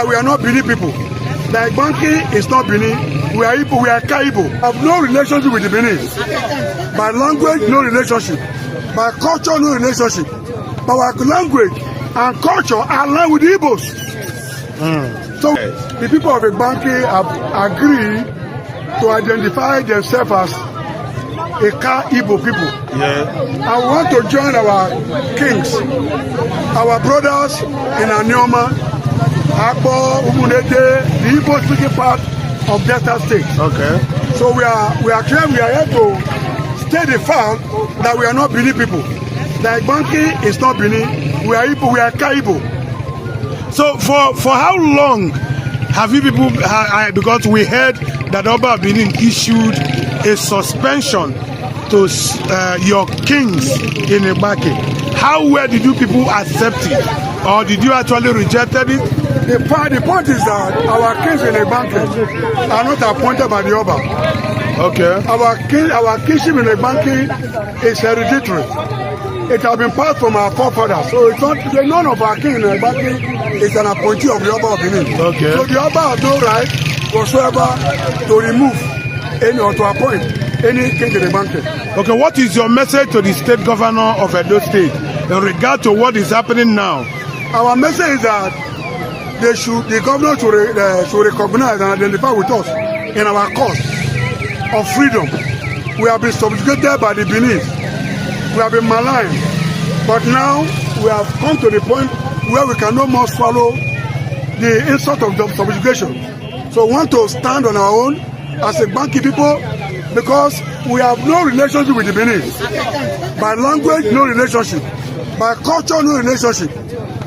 We are not Benin people. The Igbanke is not Benin. We are Igbo, we are Igbo. We have no relationship with the Benin. By language, no relationship. By culture, no relationship. But our language and culture are aligned with the Igbos. So the people of Igbanke have agreed to identify themselves as a Igbo people. And we want to join our kings, our brothers in Anioma, Agbo, Umunede, the Igbo speaking part of Delta State. So we are here to state the fact that we are not Benin people. The Igbanke is not Benin. We are Igbo, we are Igbo. So for how long have you people, because we heard that Oba Benin issued a suspension to your kings in Igbanke. How well did you people accept it? Or did you actually reject it? The point is that our kings in Igbanke are not appointed by the Oba. Our kingship in Igbanke is hereditary. It has been passed from our forefathers. So it's not, none of our king in Igbanke is an appointee of the Oba of Benin. So the Oba has no right whatsoever to remove any or to appoint any king in Igbanke. Okay, what is your message to the state governor of Edo State in regard to what is happening now? Our message is that the governor should recognize and identify with us in our cause of freedom. We have been subjugated by the Benin. We have been maligned. But now we have come to the point where we can no more swallow the insult of subjugation. So we want to stand on our own as a Igbanke people because we have no relationship with the Benin. By language, no relationship. By culture, no relationship.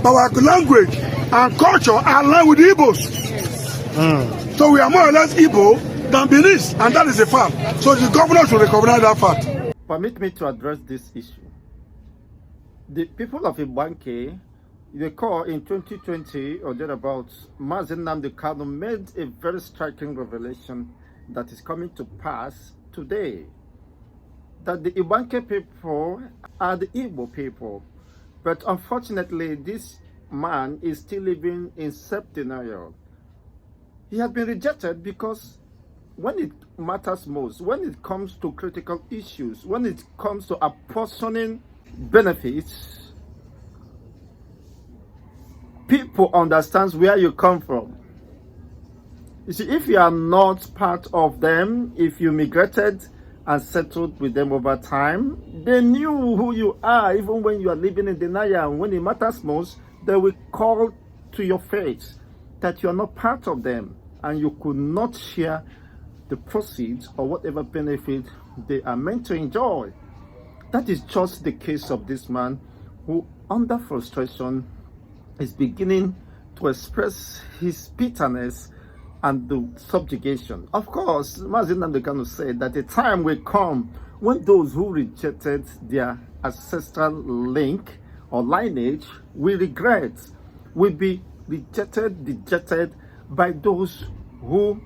But our language and culture are aligned with the Igbos. So we are more or less Igbo than Benin, and that is a fact. So the governor should recognize that fact. Permit me to address this issue. The people of Igbanke, they call in 2020 or thereabouts, Mazi Nnamdi Kanu made a very striking revelation that is coming to pass today. That the Igbanke people are the Igbo people. But unfortunately, this man is still living in self-denial. He has been rejected because when it matters most, when it comes to critical issues, when it comes to apportioning benefits, people understand where you come from. You see, if you are not part of them, if you migrated and settled with them over time, they knew who you are even when you are living in denial. And when it matters most, they will call to your face that you are not part of them and you could not share the proceeds or whatever benefit they are meant to enjoy. That is just the case of this man who, under frustration, is beginning to express his bitterness and the subjugation. Of course, Mazi Nnamdi Kanu said that a time will come when those who rejected their ancestral link or lineage will regret, will be rejected, dejected by those who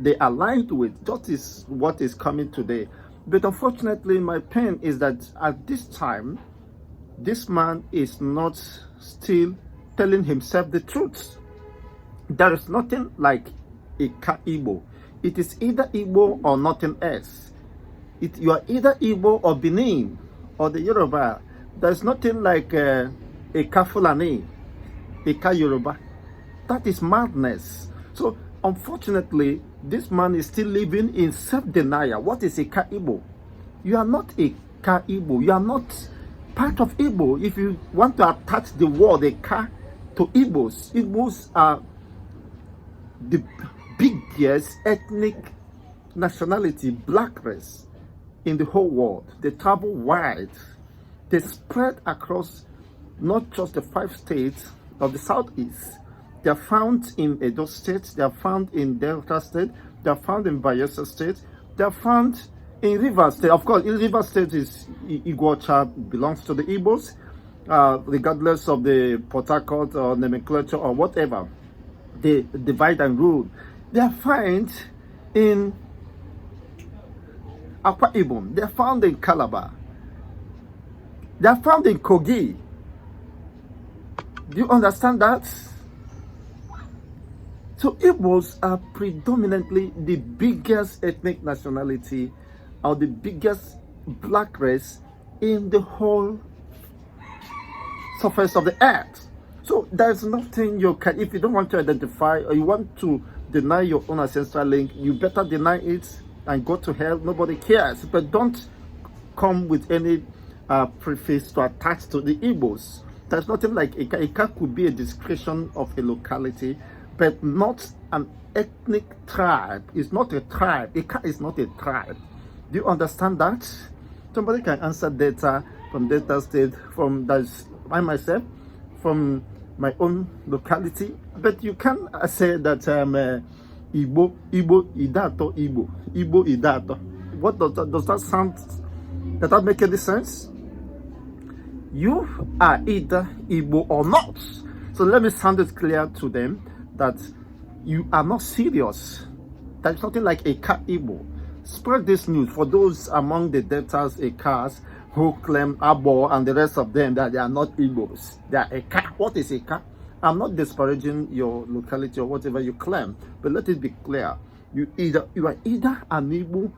they aligned with. That is what is coming today. But unfortunately, my pain is that at this time, this man is not still telling himself the truth. There is nothing like a Igbo. It is either Igbo or nothing else. You are either Igbo or Benin or the Yoruba. There is nothing like a Fulani, a Yoruba. That is madness. So unfortunately, this man is still living in self-denial. What is a Igbo? You are not a Igbo. You are not part of Igbo. If you want to attach the word Eka to Igbos, Igbos are the biggest ethnic nationality, black race in the whole world. They travel wide. They spread across not just the 5 states of the southeast. They are found in Edo State, they are found in Delta State, they are found in Bayelsa State, they are found in Rivers State. Of course, Rivers State is Igbocha, belongs to the Igbos, regardless of the Port Harcourt or nomenclature or whatever. They divide and rule. They are found in Akwa Ibom, they are found in Calabar, they are found in Kogi. Do you understand that? So Igbos are predominantly the biggest ethnic nationality or the biggest black race in the whole surface of the earth. So there's nothing you can, if you don't want to identify or you want to deny your own ancestral link, you better deny it and go to hell. Nobody cares. But don't come with any preface to attach to the Igbos. There's nothing like Ika. Ika could be a description of a locality, but not an ethnic tribe. It's not a tribe. Ika is not a tribe. Do you understand that? Somebody can answer data from Delta State, from that's I myself, from my own locality, but you can say that Igbo Idato Igbo Idato. What does that sound? Does that make any sense? You are either Igbo or not. So let me sound it clear to them that you are not serious. There's nothing like a Eka Igbo. Spread this news for those among the Deltas Ekas who claim Abo and the rest of them that they are not Igbos. They are Eka. What is Eka? I'm not disparaging your locality or whatever you claim, but let it be clear. You are either an Igbo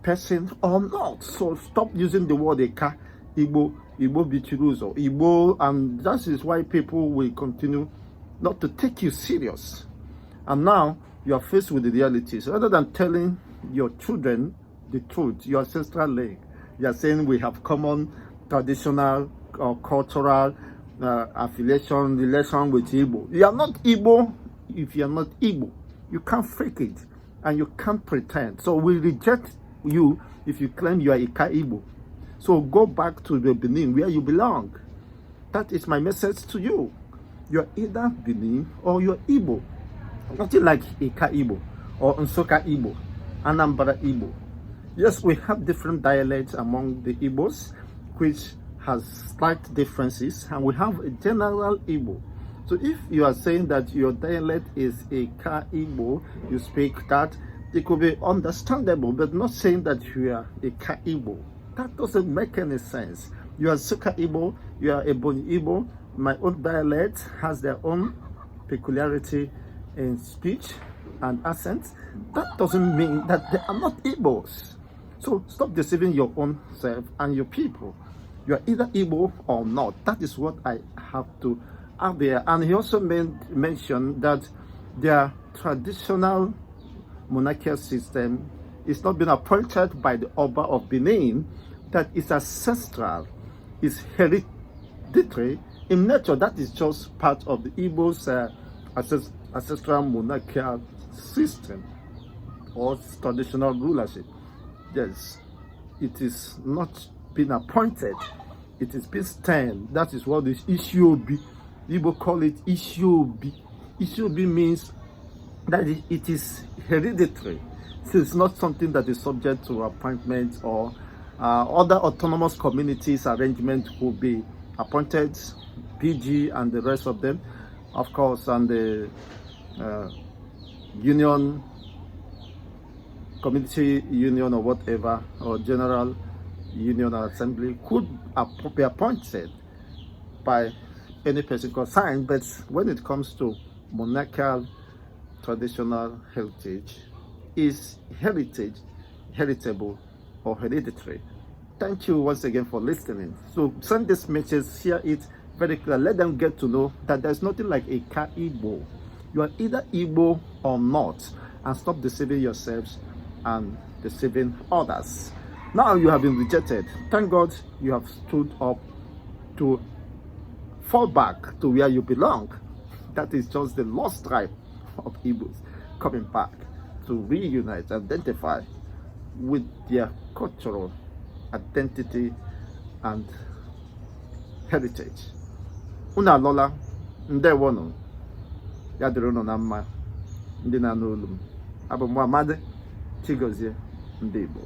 person or not. So stop using the word Eka, Igbo Bichiruzo, Igbo, and that is why people will continue not to take you serious. And now you are faced with the realities. Rather than telling your children the truth, your ancestral link, you are saying we have common traditional or cultural affiliation, relation with Igbo. You are not Igbo if you are not Igbo. You can't fake it and you can't pretend. So we reject you if you claim you are Ika Igbo. So go back to the Benin where you belong. That is my message to you. You are either Benin or you are Igbo. Nothing like Ika Igbo or Nsoka Igbo, Anambra Igbo. Yes, we have different dialects among the Igbos, which has slight differences, and we have a general Igbo. So if you are saying that your dialect is Ika Igbo, you speak that, it could be understandable, but not saying that you are Ika Igbo. That doesn't make any sense. You are Suka Igbo, you are Ebony Igbo. My own dialect has their own peculiarity in speech and accent. That doesn't mean that they are not Igbos. So stop deceiving your own self and your people. You are either Igbo or not. That is what I have to add there. And he also mentioned that their traditional monarchical system is not being appointed by the Oba of Benin, that is ancestral, is hereditary in nature. That is just part of the Igbo's ancestral monarchical system or traditional rulership. Yes, it is not been appointed, it is been stern. That is what this Ishobi, Igbo call it Ishobi. Ishobi means that it is hereditary. So it's not something that is subject to appointment or other autonomous communities arrangement will be appointed, PG and the rest of them, of course, and the union, community union or whatever, or general union or assembly could be appointed by any person concerned. But when it comes to monarchical traditional heritage, is heritage heritable or hereditary? Thank you once again for listening. So send this message, share it very clear. Let them get to know that there's nothing like a Ka Igbo. You are either Igbo or not, and stop deceiving yourselves and deceiving others. Now you have been rejected. Thank God you have stood up to fall back to where you belong. That is just the lost tribe of Igbos coming back to reunite, identify with their cultural identity and heritage. Una lola, ndewono, ya dịrị unu na mma, ndị na-anụ olu m. Abụ m Amadi Chigozie, ndị Igbo.